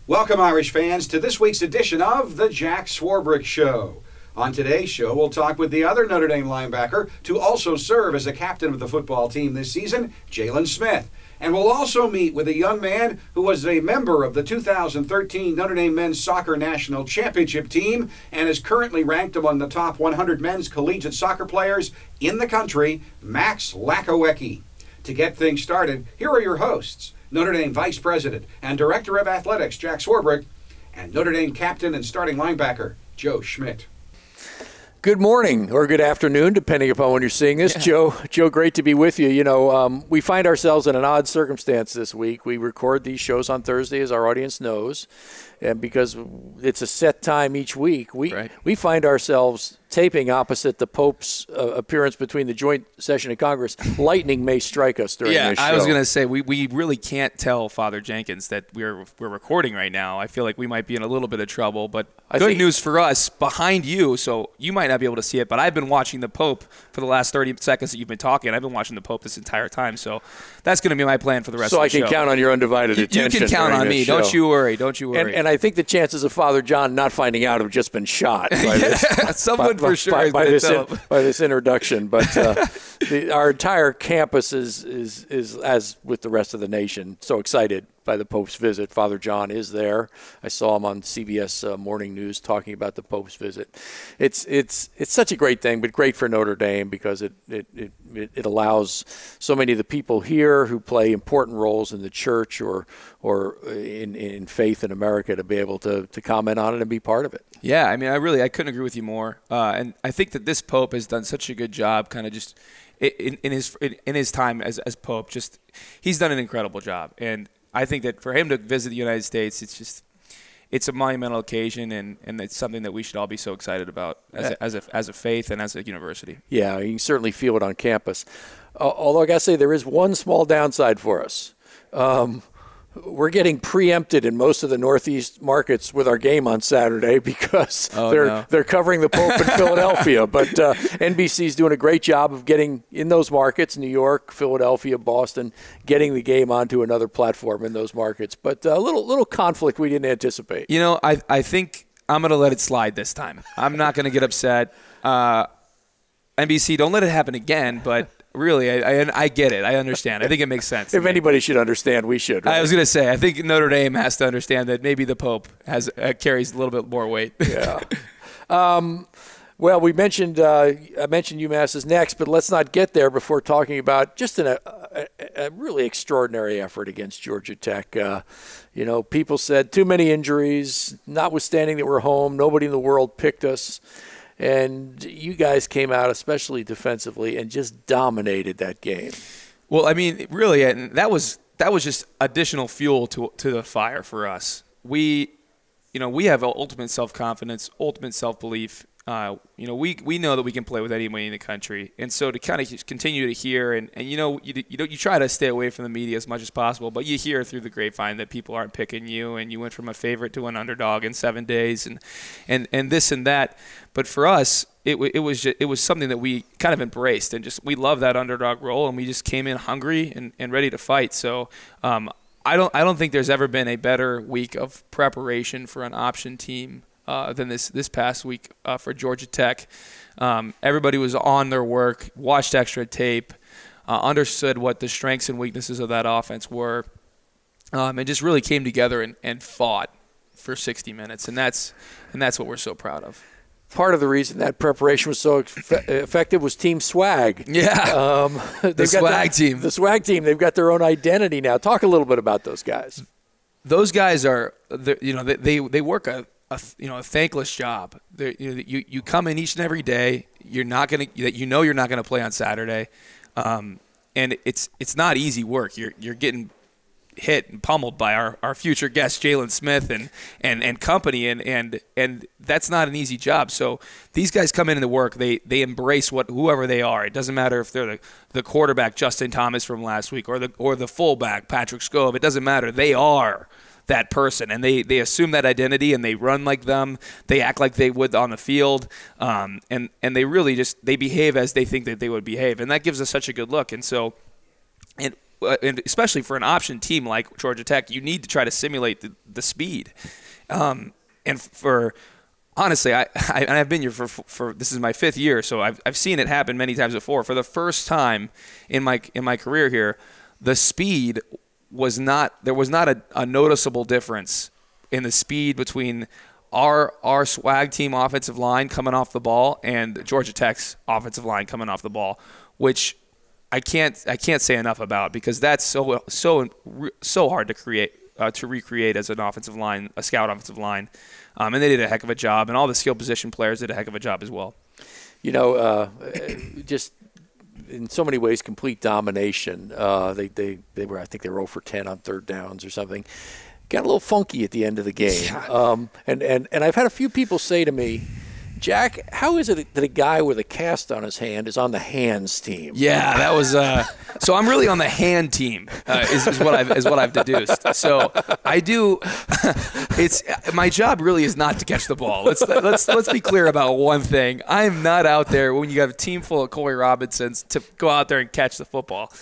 Welcome, Irish fans, to this week's edition of the Jack Swarbrick Show. On today's show, we'll talk with the other Notre Dame linebacker to also serve as the captain of the football team this season, Jalen Schmidt. And we'll also meet with a young man who was a member of the 2013 Notre Dame Men's Soccer National Championship team and is currently ranked among the top 100 men's collegiate soccer players in the country, Max Lakowecki. To get things started, here are your hosts, Notre Dame Vice President and Director of Athletics, Jack Swarbrick, and Notre Dame Captain and starting linebacker, Joe Schmidt. Good morning or good afternoon, depending upon when you're seeing this. Yeah. Joe, great to be with you. You know, we find ourselves in an odd circumstance this week. We record these shows on Thursday, as our audience knows, and because it's a set time each week, we find ourselves taping opposite the Pope's appearance between the joint session of Congress. Lightning may strike us during this show. I was going to say, we really can't tell Father Jenkins that we're recording right now. I feel like we might be in a little bit of trouble, but good news for us, behind you, so you might not be able to see it, but I've been watching the Pope for the last 30 seconds that you've been talking. I've been watching the Pope this entire time, so that's going to be my plan for the rest of the show. So I can count on your undivided attention. You can count on me. Don't you worry. And I think the chances of Father John not finding out have just been shot by someone for sure by this introduction. But our entire campus is as with the rest of the nation, so excited by the Pope's visit. Father John is there. I saw him on CBS Morning News talking about the Pope's visit. It's such a great thing, but great for Notre Dame because it allows so many of the people here who play important roles in the church or in faith in America to be able to comment on it and be part of it. Yeah, I mean, I couldn't agree with you more. And I think that this Pope has done such a good job, kind of just in his time as Pope. Just he's done an incredible job, and I think that for him to visit the United States, it's a monumental occasion, and it's something that we should all be so excited about as a faith and as a university. Yeah, you can certainly feel it on campus. Although I got to say, there is one small downside for us. We're getting preempted in most of the Northeast markets with our game on Saturday because they're covering the Pope in Philadelphia. But NBC's doing a great job of getting in those markets, New York, Philadelphia, Boston, getting the game onto another platform in those markets. But a little conflict we didn't anticipate. You know, I think I'm going to let it slide this time. I'm not going to get upset. NBC, don't let it happen again, but really, I get it. I understand. I think it makes sense. If anybody should understand, we should. Right? I was going to say, I think Notre Dame has to understand that maybe the Pope carries a little bit more weight. Yeah. Well, I mentioned UMASS is next, but let's not get there before talking about just a really extraordinary effort against Georgia Tech. People said too many injuries, notwithstanding that we're home, nobody in the world picked us. And you guys came out, especially defensively, and just dominated that game. Well, I mean, really, that was just additional fuel to the fire for us. We have ultimate self-confidence, ultimate self-belief. We know that we can play with anybody in the country, and so to kind of continue to hear and you try to stay away from the media as much as possible, but you hear through the grapevine that people aren't picking you, and you went from a favorite to an underdog in 7 days, and this and that. But for us, it was something that we kind of embraced, and just we love that underdog role, and we just came in hungry and ready to fight. So I don't think there's ever been a better week of preparation for an option team than this past week for Georgia Tech. Everybody was on their work, watched extra tape, understood what the strengths and weaknesses of that offense were, and just really came together and fought for 60 minutes. And that's what we're so proud of. Part of the reason that preparation was so effective was Team Swag. Yeah, the Swag team. The Swag team. They've got their own identity now. Talk a little bit about those guys. Those guys are, they work a thankless job. You come in each and every day. You're not gonna play on Saturday, and it's not easy work. You're getting hit and pummeled by our future guest Jalen Smith and company, and that's not an easy job. So these guys come into work. They embrace whoever they are. It doesn't matter if they're the quarterback Justin Thomas from last week or the fullback Patrick Scove. It doesn't matter. They are that person, and they assume that identity, and they run like them. They act like they would on the field, and they really they behave as they think that they would behave, and that gives us such a good look. And so, and especially for an option team like Georgia Tech, you need to try to simulate the speed. And for honestly, I've been here for this is my 5th year, so I've seen it happen many times before. For the first time in my career here, the speed was not a noticeable difference in the speed between our swag team offensive line coming off the ball and Georgia Tech's offensive line coming off the ball, which I can't say enough about, because that's so hard to recreate as an offensive line, a scout offensive line. And they did a heck of a job, and all the skill position players did a heck of a job as well. Just in so many ways, complete domination. They were, I think they were 0 for 10 on third downs or something. Got a little funky at the end of the game. Yeah. And I've had a few people say to me, Jack, how is it that a guy with a cast on his hand is on the hands team? Yeah, that was so I'm really on the hand team is what I've deduced. So I do. It's my job really is not to catch the ball. Let's be clear about one thing. I'm not out there when you have a team full of Corey Robinsons to go out there and catch the football.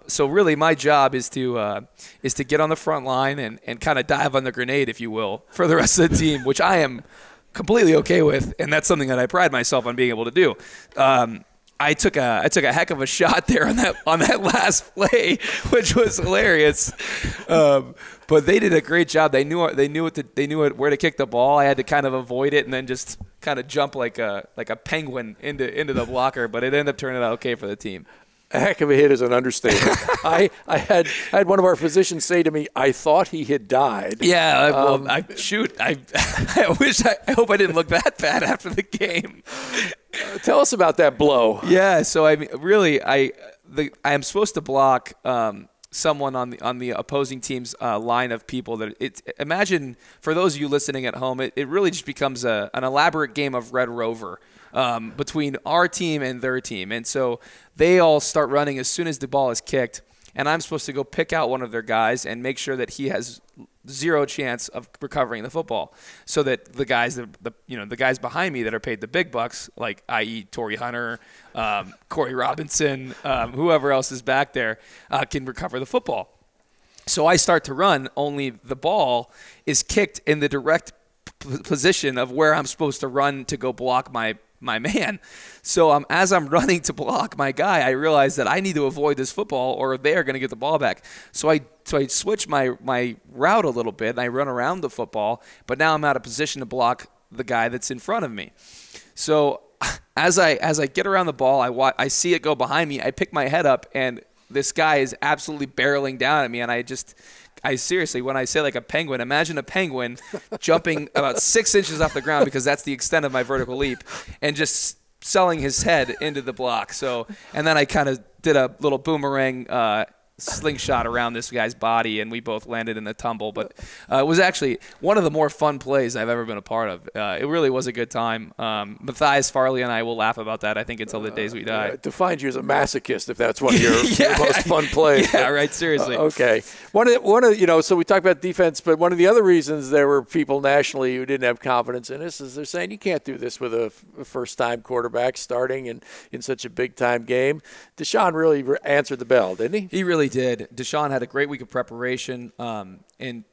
So really, my job is to get on the front line and kind of dive on the grenade, if you will, for the rest of the team, which I am completely okay with, and that's something that I pride myself on being able to do. I took a heck of a shot there on that last play, which was hilarious. But they did a great job. They knew where to kick the ball. I had to kind of avoid it and then just kind of jump like a penguin into the blocker. But it ended up turning out okay for the team. A heck of a hit is an understatement. I had one of our physicians say to me, I thought he had died. Yeah, I hope I didn't look that bad after the game. Tell us about that blow. Yeah, so I mean, really, I am supposed to block someone on the opposing team's line of people. Imagine, for those of you listening at home, it really just becomes an elaborate game of Red Rover between our team and their team. And so they all start running as soon as the ball is kicked, and I'm supposed to go pick out one of their guys and make sure that he has zero chance of recovering the football, so that the guys the guys behind me that are paid the big bucks, like i.e. Torrey Hunter, Corey Robinson, whoever else is back there, can recover the football. So I start to run, only the ball is kicked in the direct position of where I'm supposed to run to go block my man. So as I'm running to block my guy, I realize that I need to avoid this football or they are going to get the ball back. So I switch my route a little bit and I run around the football, but now I'm out of position to block the guy that's in front of me. So as I get around the ball, I see it go behind me. I pick my head up and this guy is absolutely barreling down at me, and I seriously, when I say like a penguin, imagine a penguin jumping about 6 inches off the ground, because that's the extent of my vertical leap, and just selling his head into the block. So, and then I kind of did a little boomerang slingshot around this guy's body, and we both landed in the tumble. But it was actually one of the more fun plays I've ever been a part of. It really was a good time. Matthias Farley and I will laugh about that, I think, until the days we die. Defines you as a masochist if that's one of your, your most fun plays. Yeah, right, seriously. Okay. One of so we talked about defense, but one of the other reasons there were people nationally who didn't have confidence in us is they're saying you can't do this with a first-time quarterback starting in such a big-time game. DeShone really answered the bell, didn't he? He really did. DeShone had a great week of preparation, and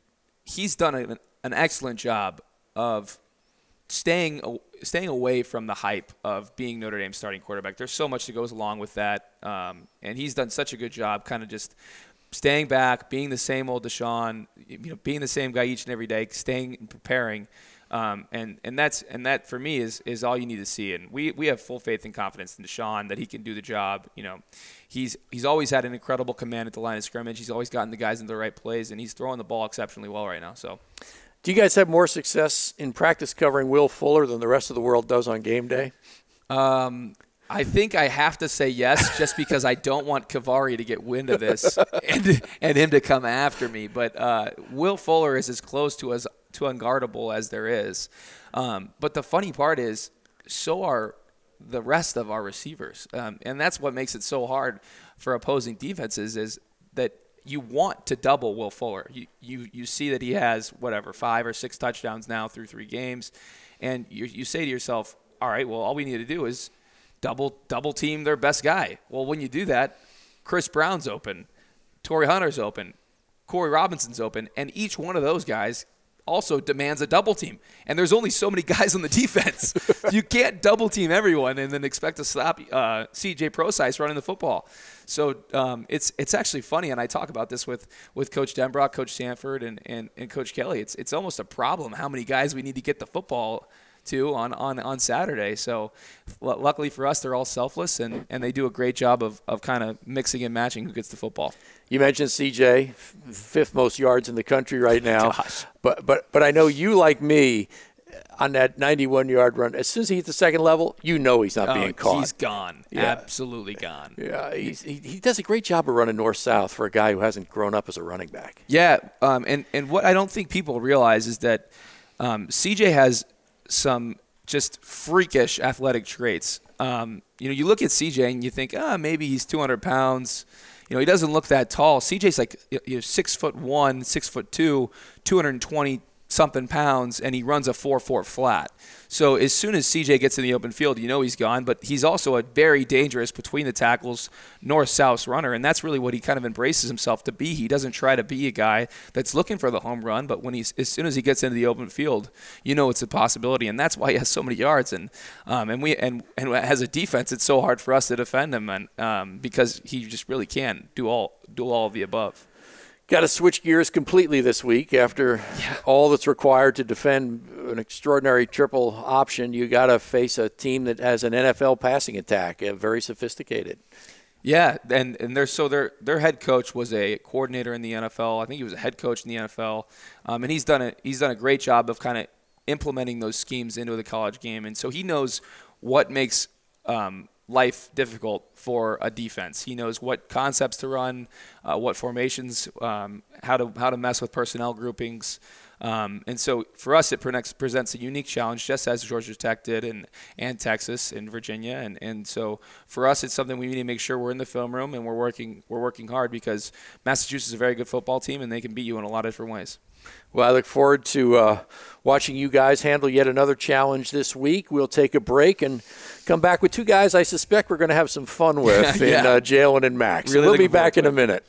he's done an excellent job of staying away from the hype of being Notre Dame's starting quarterback. There's so much that goes along with that, and he's done such a good job kind of just staying back, being the same old DeShone, being the same guy each and every day, staying and preparing. And that for me is all you need to see. And we have full faith and confidence in DeShone that he can do the job. He's always had an incredible command at the line of scrimmage. He's always gotten the guys in the right plays, and he's throwing the ball exceptionally well right now. So, do you guys have more success in practice covering Will Fuller than the rest of the world does on game day? I think I have to say yes, just because I don't want Kavari to get wind of this and him to come after me. But Will Fuller is as close to unguardable as there is. But the funny part is, so are the rest of our receivers. And that's what makes it so hard for opposing defenses, is that you want to double Will Fuller. You see that he has, 5 or 6 touchdowns now through 3 games. And you say to yourself, all right, well, all we need to do is double team their best guy. Well, when you do that, Chris Brown's open. Torrey Hunter's open, Corey Robinson's open, and each one of those guys also demands a double team. And there's only so many guys on the defense. You can't double team everyone and then expect to stop C.J. Prosise running the football. So it's actually funny, and I talk about this with Coach Denbrock, Coach Stanford, and Coach Kelly. It's almost a problem how many guys we need to get the football to on Saturday. So luckily for us, they're all selfless, and they do a great job of kind of mixing and matching who gets the football. You mentioned CJ, fifth most yards in the country right now. Gosh. But I know you, like me, on that 91-yard run, as soon as he hits the second level, you know he's not being caught. He's gone. Yeah. Absolutely gone. Yeah, he does a great job of running north-south for a guy who hasn't grown up as a running back. Yeah, and what I don't think people realize is that CJ has some just freakish athletic traits. You look at CJ and you think, maybe he's 200 pounds. He doesn't look that tall. CJ's like 6'1", 6'2", 220-something pounds, and he runs a 4.4 flat. So as soon as CJ gets in the open field, he's gone. But he's also a very dangerous between the tackles, north-south runner, and that's really what he kind of embraces himself to be. He doesn't try to be a guy that's looking for the home run, but as soon as he gets into the open field, it's a possibility, and that's why he has so many yards. And as a defense, it's so hard for us to defend him, and because he just really can do all of the above. Got to switch gears completely this week after all that's required to defend an extraordinary triple option. You got to face a team that has an NFL passing attack, very sophisticated. Yeah, and their head coach was a coordinator in the NFL. I think he was a head coach in the NFL, and he's done a great job of kind of implementing those schemes into the college game, and so he knows what makes life difficult for a defense. He knows what concepts to run, what formations, how to mess with personnel groupings. And so for us, it presents a unique challenge, just as Georgia Tech did and Texas and Virginia. And so for us, it's something we need to make sure we're in the film room and we're working hard, because Massachusetts is a very good football team and they can beat you in a lot of different ways. Well, I look forward to watching you guys handle yet another challenge this week. We'll take a break and come back with two guys I suspect we're going to have some fun with in Jalen and Max. Really we'll be back in a minute.